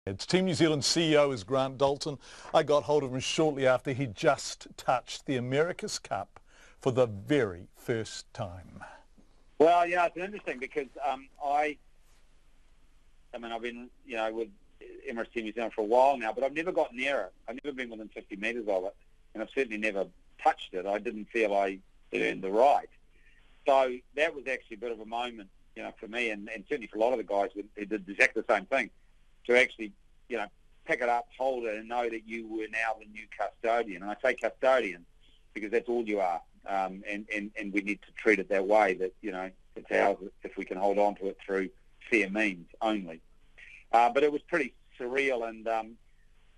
It's Team New Zealand CEO is Grant Dalton. I got hold of him shortly after he just touched the America's Cup for the very first time. Well, it's interesting because I've been, with Emirates Team New Zealand for a while now, but I've never got near it. I've never been within 50 metres of it, and I've certainly never touched it. I didn't feel I earned the right. So that was actually a bit of a moment, for me, and certainly for a lot of the guys who did exactly the same thing, to actually, pick it up, hold it, and know that you were now the new custodian. And I say custodian because that's all you are, and we need to treat it that way, that, it's ours if we can hold on to it through fair means only. But it was pretty surreal, and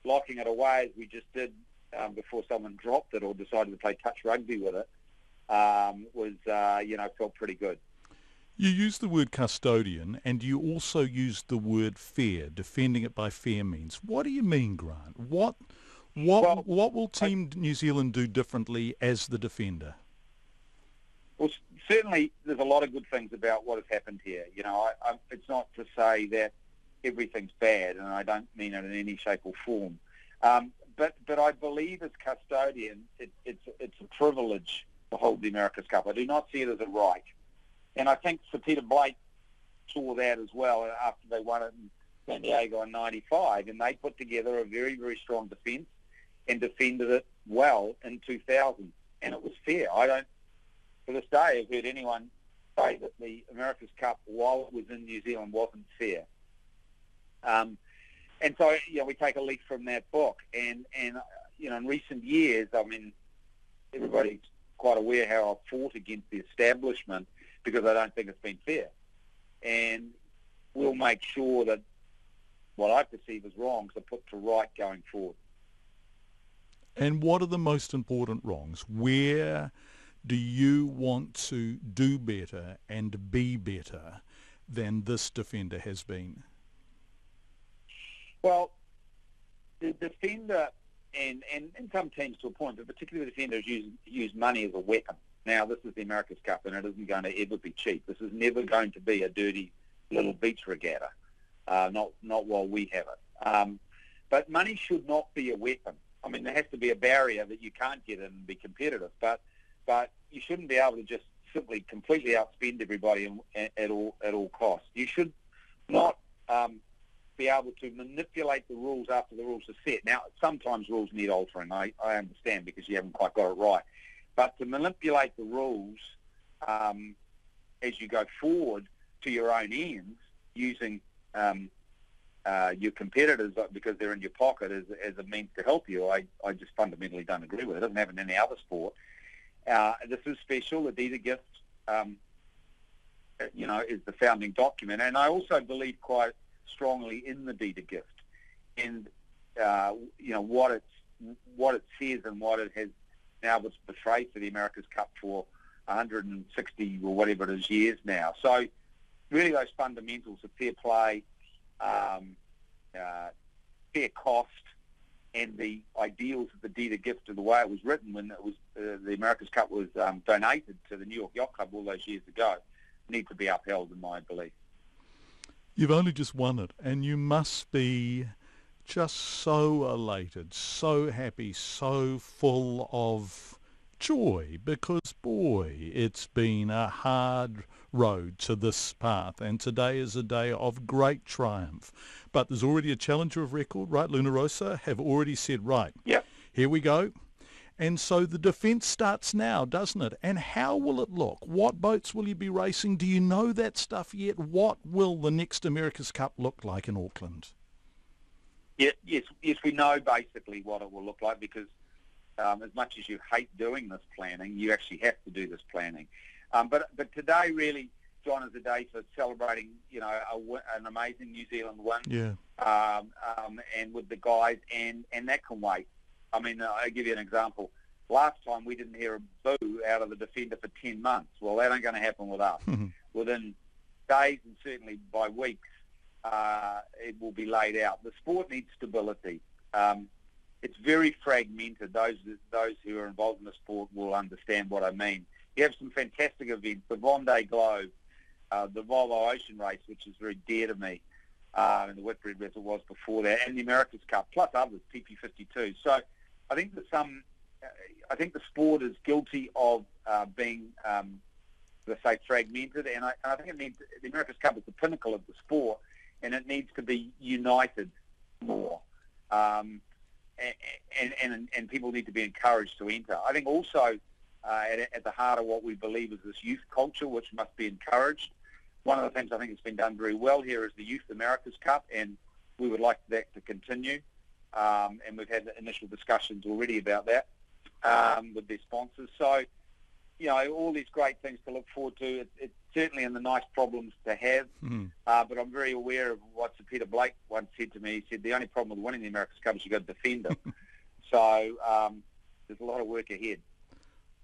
locking it away as we just did before someone dropped it or decided to play touch rugby with it felt pretty good. You used the word custodian, and you also used the word fair, defending it by fair means. What do you mean, Grant? What will Team New Zealand do differently as the defender? Well, certainly there's a lot of good things about what has happened here. It's not to say that everything's bad, and I don't mean it in any shape or form. But I believe as custodian, it's a privilege to hold the America's Cup. I do not see it as a right. And I think Sir Peter Blake saw that as well after they won it in San Diego in '95, and they put together a very, very strong defence and defended it well in 2000, and it was fair. I don't, to this day, have heard anyone say that the America's Cup, while it was in New Zealand, wasn't fair. And so, we take a leaf from that book, and in recent years, everybody's quite aware how I've fought against the establishment because I don't think it's been fair. And we'll make sure that what I perceive as wrongs are put to right going forward. And what are the most important wrongs? Where do you want to do better and be better than this defender has been? Well, the defender, and some teams to a point, but particularly the defenders use money as a weapon. Now, this is the America's Cup, and it isn't going to ever be cheap. This is never going to be a dirty little beach regatta, not while we have it. But money should not be a weapon. There has to be a barrier that you can't get in and be competitive, but you shouldn't be able to just simply completely outspend everybody at all costs. You should not be able to manipulate the rules after the rules are set. Now, sometimes rules need altering. I understand, because you haven't quite got it right. But to manipulate the rules as you go forward to your own ends, using your competitors because they're in your pocket as a means to help you, I just fundamentally don't agree with it. It doesn't happen in any other sport. This is special. The deed of gift, is the founding document. And I also believe quite strongly in the deed of gift, and what it says and what it has now was portrayed for the America's Cup for 160 or whatever it is years now. So really those fundamentals of fair play, fair cost, and the ideals of the deed of gift, and the way it was written when it was the America's Cup was donated to the New York Yacht Club all those years ago, need to be upheld in my belief. You've only just won it, and you must be just so elated, so happy, so full of joy, because, boy, it's been a hard road to this path, and today is a day of great triumph. But there's already a challenger of record, right? Luna Rosa have already said, right, yep, here we go. And so the defence starts now, doesn't it? And how will it look? What boats will you be racing? Do you know that stuff yet? What will the next America's Cup look like in Auckland? Yes, we know basically what it will look like, because as much as you hate doing this planning, you actually have to do this planning. But today really, John, is a day for celebrating, an amazing New Zealand win. Yeah. And with the guys, and that can wait. I'll give you an example. Last time we didn't hear a boo out of the defender for 10 months. Well, that ain't going to happen with us. Within days and certainly by weeks, it will be laid out. The sport needs stability. It's very fragmented. Those who are involved in the sport will understand what I mean. You have some fantastic events, the Vendée Globe, the Volvo Ocean Race, which is very dear to me, and the Whitbread as it was before that, and the America's Cup, plus others, PP52. So I think that I think the sport is guilty of being, let's say, fragmented, and I think the America's Cup is the pinnacle of the sport, and it needs to be united more. And people need to be encouraged to enter. I think also at the heart of what we believe is this youth culture, which must be encouraged. One of the things I think that's been done very well here is the Youth America's Cup, and we would like that to continue. And we've had initial discussions already about that with their sponsors. So, all these great things to look forward to. It's certainly in the nice problems to have, but I'm very aware of what Sir Peter Blake once said to me. He said, the only problem with winning the America's Cup is you've got to defend it. So there's a lot of work ahead.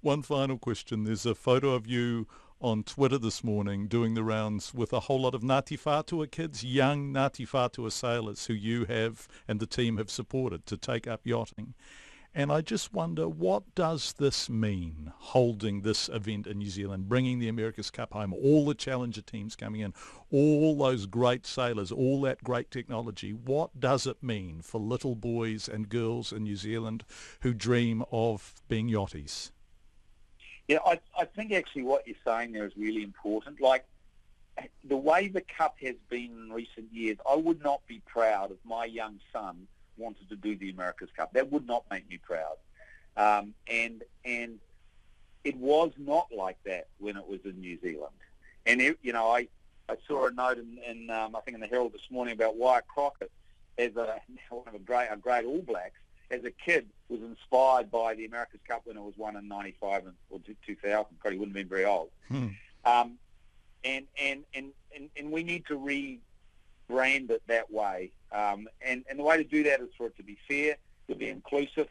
One final question. There's a photo of you on Twitter this morning doing the rounds with a whole lot of Ngāti Whātua kids, young Ngāti Whātua sailors who you have and the team have supported to take up yachting. And I just wonder, what does this mean, holding this event in New Zealand, bringing the America's Cup home, all the challenger teams coming in, all those great sailors, all that great technology? What does it mean for little boys and girls in New Zealand who dream of being yachties? Yeah, I think actually what you're saying there is really important. Like, the way the Cup has been in recent years, I would not be proud if my young son wanted to do the America's Cup. That would not make me proud. And it was not like that when it was in New Zealand. And, I saw a note in I think in the Herald this morning about Wyatt Crockett as one of a great All Blacks. As a kid, was inspired by the America's Cup when it was won in 95 or 2000. Probably wouldn't have been very old. And we need to rebrand it that way. And the way to do that is for it to be fair, to be inclusive,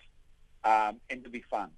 and to be fun.